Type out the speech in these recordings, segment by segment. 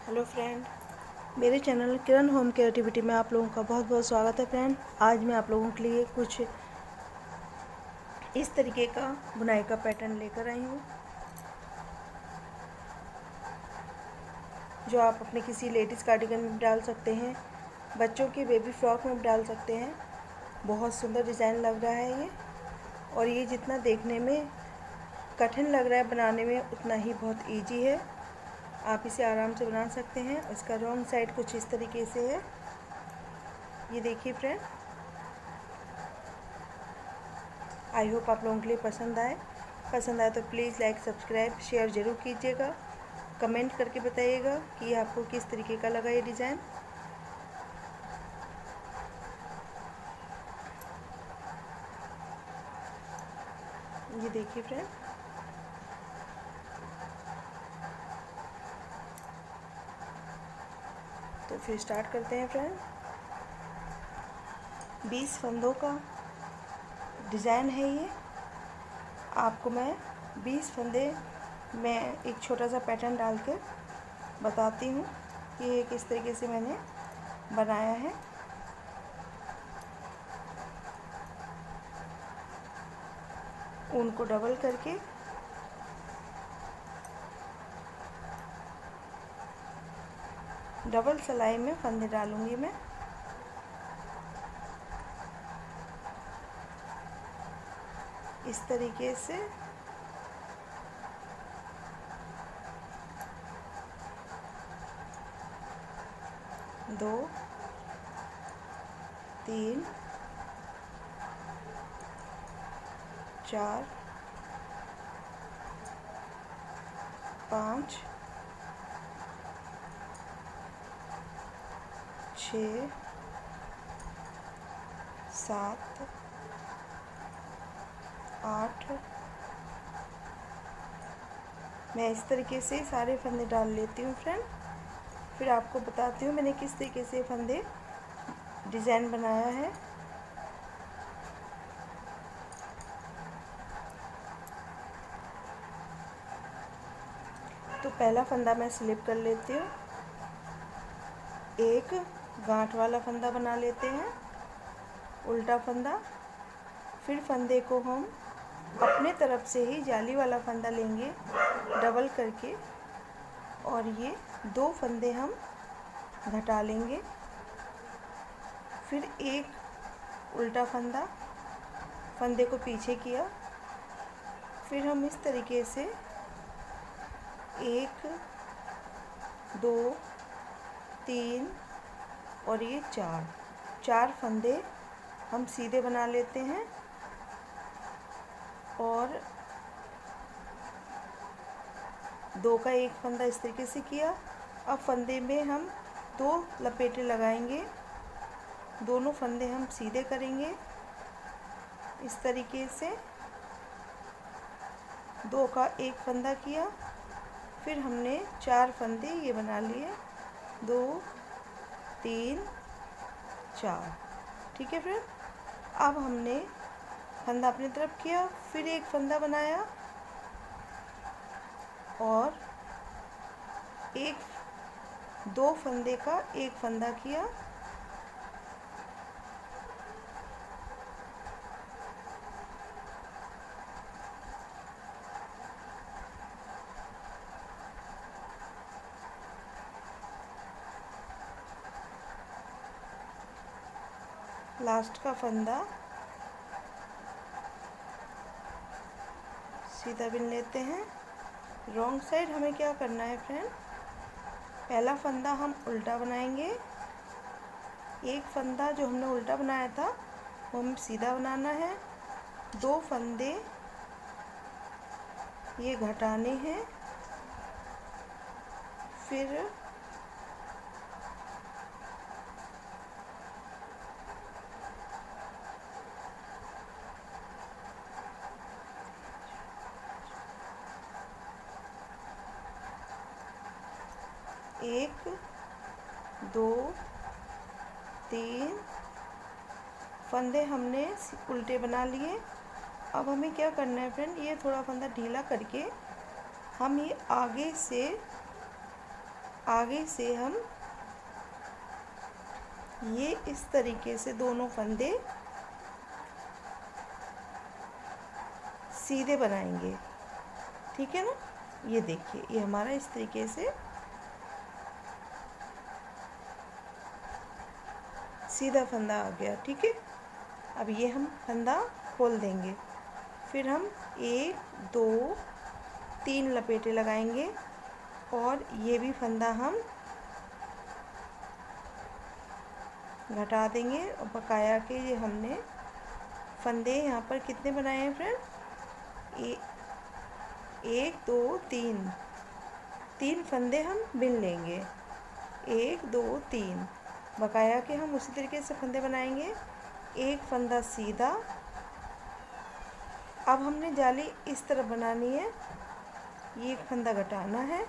Hello friend, मेरे channel किरण home creativity में आप लोगों का बहुत बहुत स्वागत है फ्रेंड। आज मैं आप लोगों के लिए कुछ इस तरीके का बुनाई का पैटर्न लेकर आई हूँ, जो आप अपने किसी लेडीज़ कार्डिगन में डाल सकते हैं, बच्चों की बेबी फ्रॉक में डाल सकते हैं। बहुत सुंदर डिज़ाइन लग रहा है ये, और ये जितना देखने में कठिन लग रहा है बनाने में, उतना ही बहुत ईजी है। आप इसे आराम से बना सकते हैं। इसका रॉन्ग साइड कुछ इस तरीके से है, ये देखिए फ्रेंड। आई होप आप लोगों के लिए पसंद आए तो प्लीज़ लाइक सब्सक्राइब शेयर ज़रूर कीजिएगा। कमेंट करके बताइएगा कि आपको किस तरीके का लगा ये डिज़ाइन। ये देखिए फ्रेंड, तो फिर स्टार्ट करते हैं फ्रेंड। 20 फंदों का डिज़ाइन है ये। आपको मैं 20 फंदे में एक छोटा सा पैटर्न डाल कर बताती हूँ कि ये किस तरीके से मैंने बनाया है। ऊन को डबल करके डबल सिलाई में फंदे डालूंगी मैं। इस तरीके से दो, तीन, चार, पाँच, 6, 7, 8। मैं इस तरीके से सारे फंदे डाल लेती हूँ फ्रेंड। फिर आपको बताती हूँ मैंने किस तरीके से फंदे डिज़ाइन बनाया है। तो पहला फंदा मैं स्लिप कर लेती हूँ, एक गांठ वाला फंदा बना लेते हैं, उल्टा फंदा। फिर फंदे को हम अपने तरफ से ही जाली वाला फंदा लेंगे डबल करके, और ये दो फंदे हम घटा लेंगे। फिर एक उल्टा फंदा, फंदे को पीछे किया। फिर हम इस तरीके से 1, 2, 3 और ये 4 फंदे हम सीधे बना लेते हैं। और दो का एक फंदा इस तरीके से किया। अब फंदे में हम 2 लपेटे लगाएंगे, दोनों फंदे हम सीधे करेंगे इस तरीके से। 2 का एक फंदा किया, फिर हमने 4 फंदे ये बना लिए, 2, 3, 4। ठीक है फ्रेंड। अब हमने फंदा अपनी तरफ किया, फिर एक फंदा बनाया और दो फंदे का एक फंदा किया। लास्ट का फंदा सीधा बिन लेते हैं। रॉन्ग साइड हमें क्या करना है फ्रेंड, पहला फंदा हम उल्टा बनाएंगे, एक फंदा जो हमने उल्टा बनाया था वो हमें सीधा बनाना है। 2 फंदे ये घटाने हैं। फिर एक, 2, 3 फंदे हमने उल्टे बना लिए। अब हमें क्या करना है फ्रेंड, ये थोड़ा फंदा ढीला करके हम ये आगे से आगे से हम ये इस तरीके से दोनों फंदे सीधे बनाएंगे, ठीक है ना। ये देखिए, ये हमारा इस तरीके से सीधा फंदा आ गया, ठीक है। अब ये हम फंदा खोल देंगे, फिर हम 1 2 3 लपेटे लगाएंगे और ये भी फंदा हम घटा देंगे। और बकाया के ये हमने फंदे यहाँ पर कितने बनाए हैं फ्रेंड, 1 2 3 फंदे हम बिन लेंगे, 1 2 3। बकाया के हम उसी तरीके से फंदे बनाएंगे, एक फंदा सीधा। अब हमने जाली इस तरफ बनानी है, ये एक फंदा घटाना है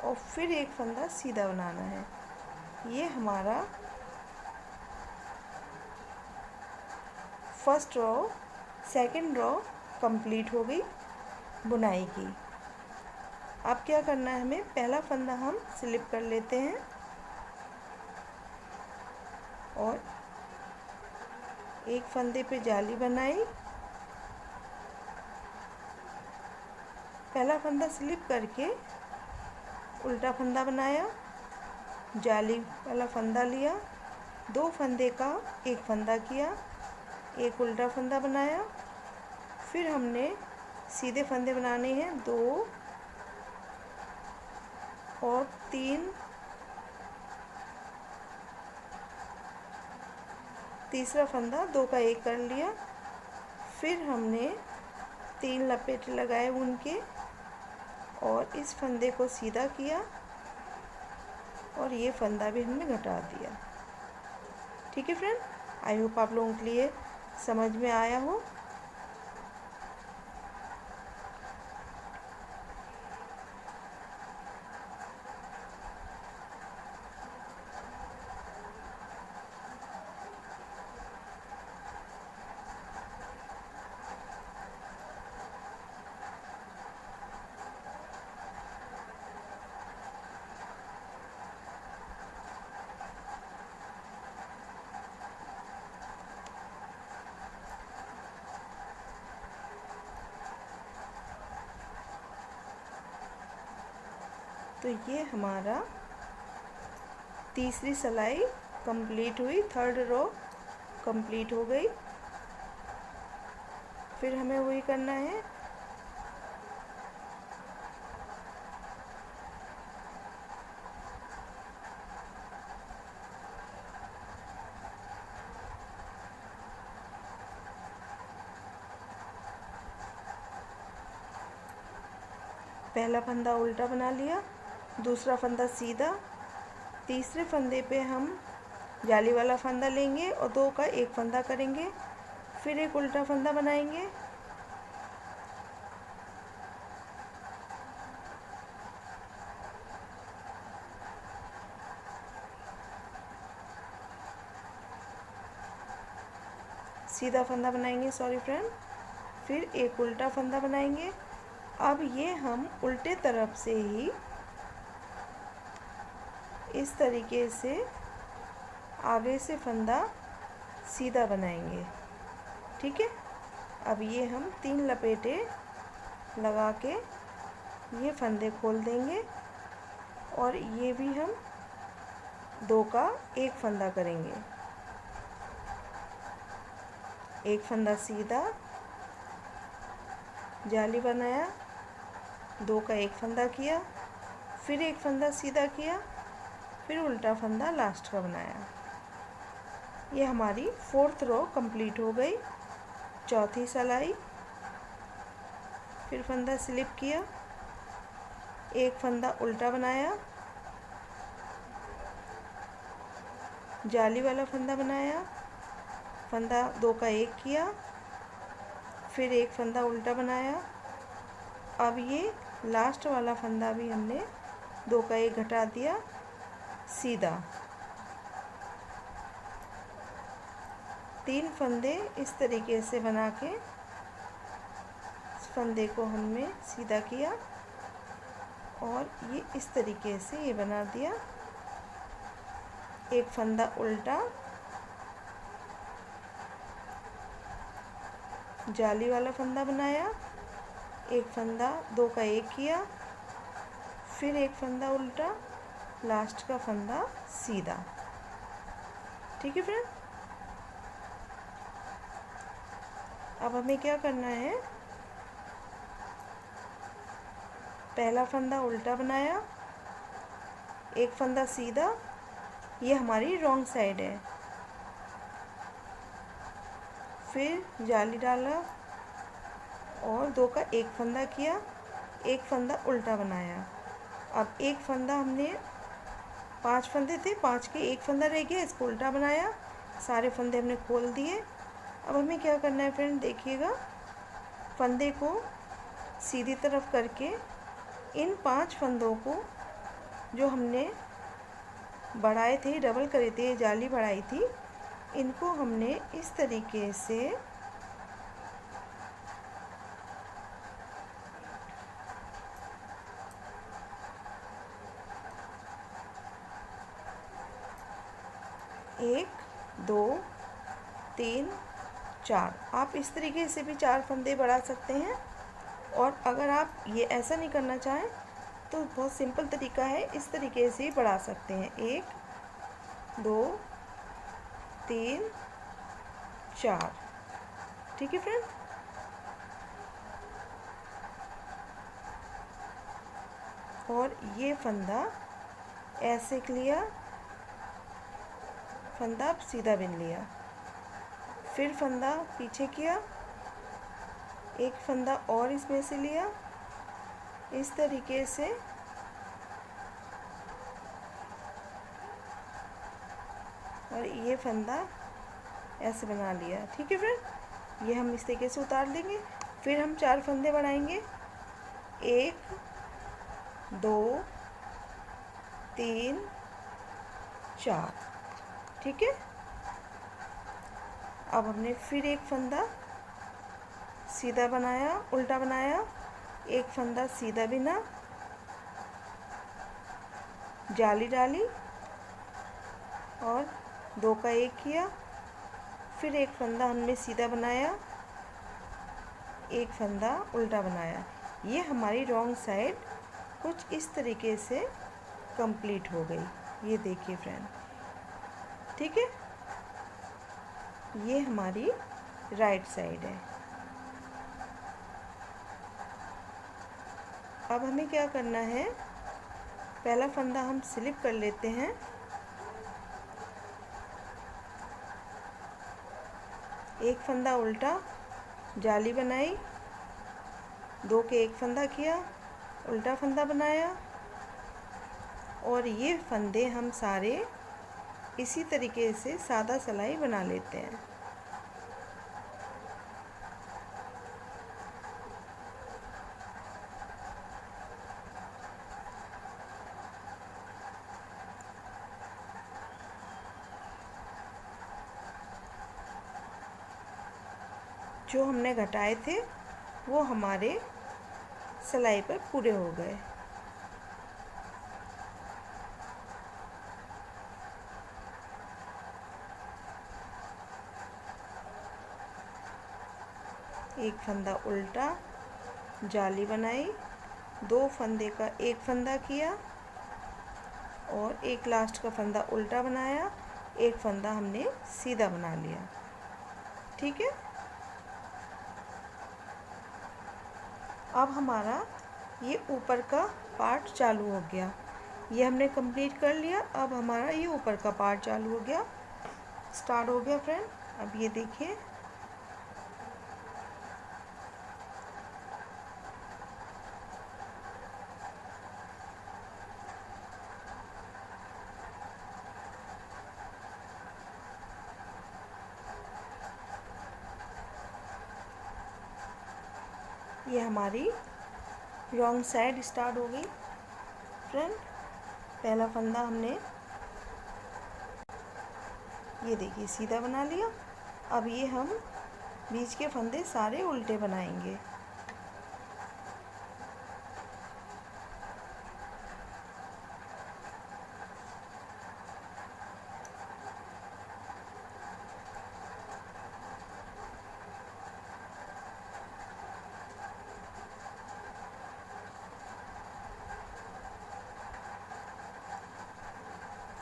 और फिर एक फंदा सीधा बनाना है। ये हमारा first row, second row complete हो गई बुनाई की। अब क्या करना है हमें, पहला फंदा हम स्लिप कर लेते हैं और एक फंदे पे जाली बनाई। पहला फंदा स्लिप करके उल्टा फंदा बनाया, जाली वाला फंदा लिया, 2 फंदे का एक फंदा किया, एक उल्टा फंदा बनाया। फिर हमने सीधे फंदे बनाने हैं 2 और 3, तीसरा फंदा 2 का एक कर लिया। फिर हमने 3 लपेटे लगाए उनके और इस फंदे को सीधा किया और ये फंदा भी हमने घटा दिया, ठीक है फ्रेंड। आई होप आप लोगों के लिए समझ में आया हो। तो ये हमारा तीसरी सिलाई कंप्लीट हुई, थर्ड रो कंप्लीट हो गई। फिर हमें वही करना है, पहला फंदा उल्टा बना लिया, दूसरा फंदा सीधा, तीसरे फंदे पे हम जाली वाला फंदा लेंगे और 2 का एक फंदा करेंगे, फिर एक उल्टा फंदा बनाएंगे, सीधा फंदा बनाएंगे, सॉरी फ्रेंड, फिर एक उल्टा फंदा बनाएंगे। अब ये हम उल्टे तरफ से ही इस तरीके से आगे से फंदा सीधा बनाएंगे, ठीक है। अब ये हम 3 लपेटे लगा के ये फंदे खोल देंगे और ये भी हम 2 का एक फंदा करेंगे, एक फंदा सीधा, जाली बनाया, 2 का एक फंदा किया, फिर एक फंदा सीधा किया, फिर उल्टा फंदा लास्ट का बनाया। ये हमारी 4th रो कंप्लीट हो गई। चौथी सिलाई, फिर फंदा स्लिप किया, एक फंदा उल्टा बनाया, जाली वाला फंदा बनाया, फंदा 2 का एक किया, फिर एक फंदा उल्टा बनाया। अब ये लास्ट वाला फंदा भी हमने 2 का एक घटा दिया, सीधा। 3 फंदे इस तरीके से बना के इस फंदे को हमने सीधा किया, और ये इस तरीके से ये बना दिया। एक फंदा उल्टा, जाली वाला फंदा बनाया, एक फंदा, दो का एक किया, फिर एक फंदा उल्टा, लास्ट का फंदा सीधा। ठीक है फ्रेंड, अब हमें क्या करना है, पहला फंदा उल्टा बनाया, एक फंदा सीधा, ये हमारी रॉन्ग साइड है, फिर जाली डाला और दो का एक फंदा किया, एक फंदा उल्टा बनाया। अब एक फंदा हमने, 5 फंदे थे, 5 के एक फंदा रह गया, इसको उल्टा बनाया, सारे फंदे हमने खोल दिए। अब हमें क्या करना है फ्रेंड, देखिएगा, फंदे को सीधी तरफ करके इन 5 फंदों को जो हमने बढ़ाए थे, डबल करे थे, जाली बढ़ाई थी, इनको हमने इस तरीके से एक, दो, तीन, 4, आप इस तरीके से भी 4 फंदे बढ़ा सकते हैं। और अगर आप ये ऐसा नहीं करना चाहें तो बहुत सिंपल तरीका है, इस तरीके से बढ़ा सकते हैं, 1, 2, 3, 4। ठीक है फ्रेंड, और ये फंदा ऐसे लिया, फंदा सीधा बिन लिया, फिर फंदा पीछे किया, एक फंदा और इसमें से लिया, इस तरीके से, और ये फंदा ऐसे बना लिया। ठीक है फ्रेंड, ये हम इस तरीके से उतार देंगे। फिर हम 4 फंदे बनाएंगे, 1, 2, 3, 4। ठीक है, अब हमने फिर एक फंदा सीधा बनाया, उल्टा बनाया, एक फंदा सीधा बिना, जाली डाली और 2 का एक किया, फिर एक फंदा हमने सीधा बनाया, एक फंदा उल्टा बनाया। ये हमारी रॉन्ग साइड कुछ इस तरीके से कंप्लीट हो गई। ये देखिए फ्रेंड, ठीक है, ये हमारी राइट साइड है। अब हमें क्या करना है, पहला फंदा हम स्लिप कर लेते हैं, एक फंदा उल्टा, जाली बनाई, 2 के एक फंदा किया, उल्टा फंदा बनाया, और ये फंदे हम सारे इसी तरीके से सादा सिलाई बना लेते हैं। जो हमने घटाए थे वो हमारे सिलाई पर पूरे हो गए। एक फंदा उल्टा, जाली बनाई, 2 फंदे का एक फंदा किया और एक लास्ट का फंदा उल्टा बनाया, एक फंदा हमने सीधा बना लिया। ठीक है, अब हमारा ये ऊपर का पार्ट चालू हो गया। ये हमने कंप्लीट कर लिया। अब हमारा ये ऊपर का पार्ट चालू हो गया, स्टार्ट हो गया फ्रेंड। अब ये देखिए, ये हमारी रॉन्ग साइड स्टार्ट हो गई फ्रेंड। पहला फंदा हमने ये देखिए सीधा बना लिया। अब ये हम बीच के फंदे सारे उल्टे बनाएंगे।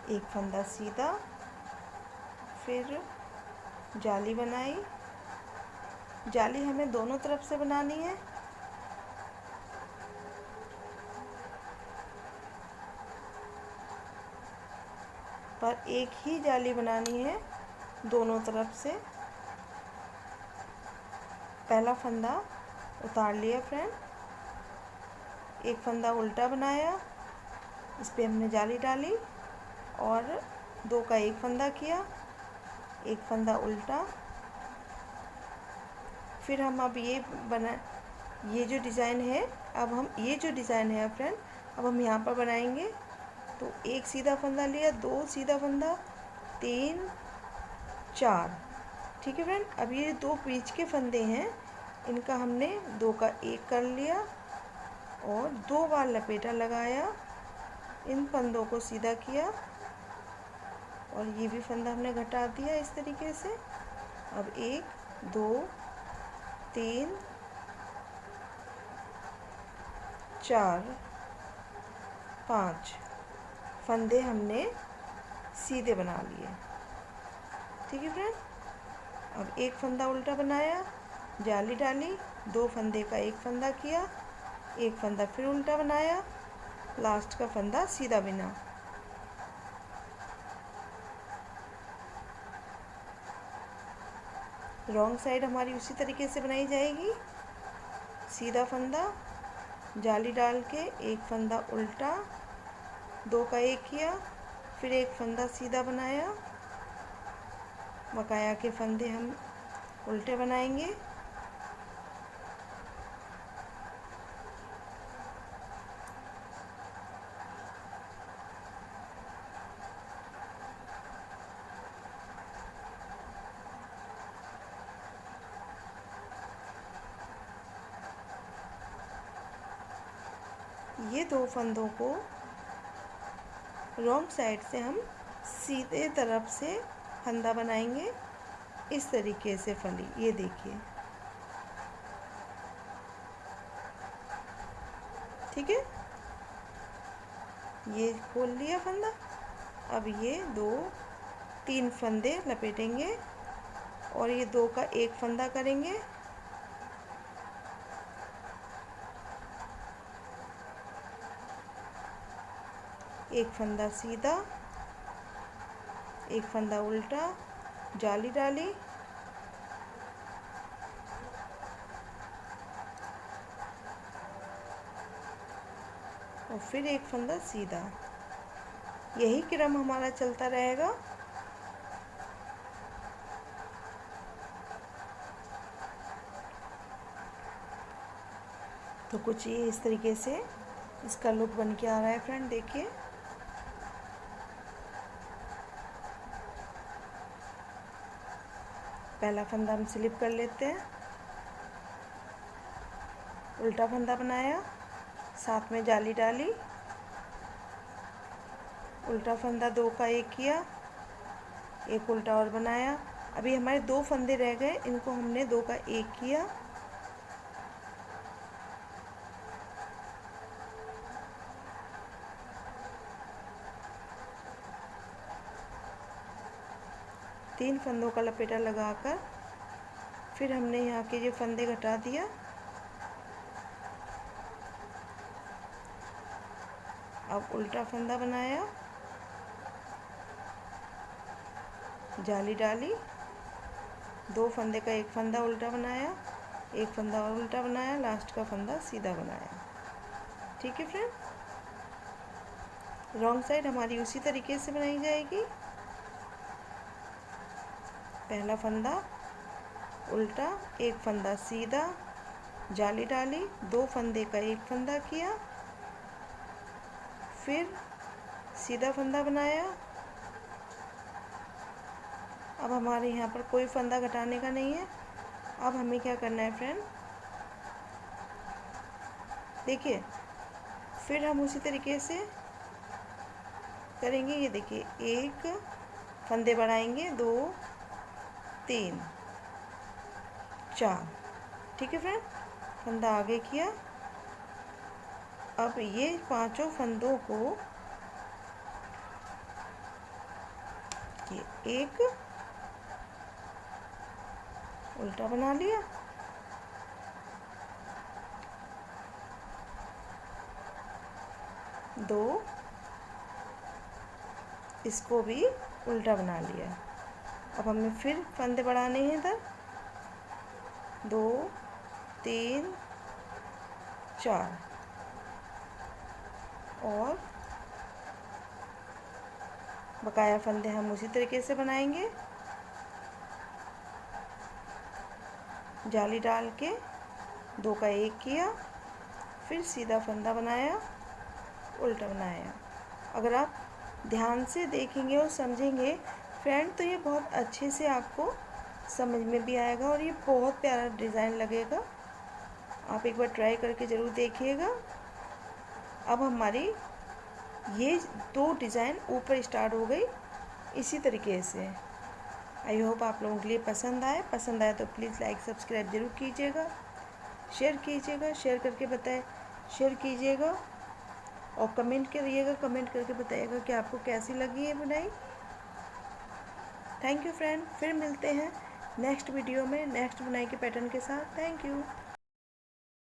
एक फंदा सीधा, फिर जाली बनाई। जाली हमें दोनों तरफ से बनानी है। पर एक ही जाली बनानी है दोनों तरफ से। पहला फंदा उतार लिया फ्रेंड, एक फंदा उल्टा बनाया, इस पे हमने जाली डाली और दो का एक फंदा किया, एक फंदा उल्टा। फिर हम अब ये जो डिज़ाइन है, अब हम ये जो डिज़ाइन है फ्रेंड, अब हम यहाँ पर बनाएंगे। तो एक सीधा फंदा लिया, दो सीधा फंदा, 3 4। ठीक है फ्रेंड। अब ये दो बीच के फंदे हैं, इनका हमने दो का एक कर लिया और 2 बार लपेटा लगाया, इन फंदों को सीधा किया और ये भी फंदा हमने घटा दिया इस तरीके से। अब 1 2 3 4 5 फंदे हमने सीधे बना लिए। ठीक है फ्रेंड। अब एक फंदा उल्टा बनाया, जाली डाली, दो फंदे का एक फंदा किया, एक फंदा फिर उल्टा बनाया, लास्ट का फंदा सीधा बिना। रॉन्ग साइड हमारी उसी तरीके से बनाई जाएगी। सीधा फंदा, जाली डाल के एक फंदा उल्टा, दो का एक किया, फिर एक फंदा सीधा बनाया, बकाया के फंदे हम उल्टे बनाएंगे। ये दो फंदों को रॉन्ग साइड से हम सीधे तरफ से फंदा बनाएंगे, इस तरीके से फली। ये देखिए, ठीक है। ये खोल लिया फंदा। अब ये 2 3 फंदे लपेटेंगे और ये 2 का एक फंदा करेंगे। एक फंदा सीधा, एक फंदा उल्टा, जाली डाली, और फिर एक फंदा सीधा। यही क्रम हमारा चलता रहेगा। तो कुछ ये इस तरीके से इसका लुक बन के आ रहा है फ्रेंड, देखिए। पहला फंदा हम स्लिप कर लेते हैं, उल्टा फंदा बनाया, साथ में जाली डाली, उल्टा फंदा 2 का एक किया, एक उल्टा और बनाया। अभी हमारे 2 फंदे रह गए, इनको हमने 2 का एक किया, तीन फंदों का लपेटा लगाकर फिर हमने यहाँ के जो फंदे घटा दिया। अब उल्टा फंदा बनाया, जाली डाली, 2 फंदे का एक फंदा उल्टा बनाया, एक फंदा और उल्टा बनाया, लास्ट का फंदा सीधा बनाया। ठीक है फ्रेंड। रॉन्ग साइड हमारी उसी तरीके से बनाई जाएगी। पहला फंदा उल्टा, एक फंदा सीधा, जाली डाली, 2 फंदे का एक फंदा किया, फिर सीधा फंदा बनाया। अब हमारे यहाँ पर कोई फंदा घटाने का नहीं है। अब हमें क्या करना है फ्रेंड, देखिए, फिर हम उसी तरीके से करेंगे। ये देखिए, एक फंदे बढ़ाएंगे, 2 3 4। ठीक है फ्रेंड, फंदा आगे किया। अब ये पांचों फंदों को देखिए, एक उल्टा बना लिया, दो, इसको भी उल्टा बना लिया। अब हमें फिर फंदे बढ़ाने हैं इधर, 2, 3, 4 और बकाया फंदे हम उसी तरीके से बनाएंगे। जाली डाल के 2 का 1 किया, फिर सीधा फंदा बनाया, उल्टा बनाया। अगर आप ध्यान से देखेंगे और समझेंगे फ्रेंड तो ये बहुत अच्छे से आपको समझ में भी आएगा और ये बहुत प्यारा डिज़ाइन लगेगा। आप एक बार ट्राई करके ज़रूर देखिएगा। अब हमारी ये 2 डिज़ाइन ऊपर स्टार्ट हो गई इसी तरीके से। आई होप आप लोगों के लिए पसंद आए तो प्लीज़ लाइक सब्सक्राइब ज़रूर कीजिएगा, शेयर कीजिएगा, शेयर कीजिएगा और कमेंट करिएगा, कमेंट करके बताइएगा कि आपको कैसी लगी ये बुनाई। थैंक यू फ्रेंड, फिर मिलते हैं नेक्स्ट वीडियो में नेक्स्ट बुनाई के पैटर्न के साथ। Thank you.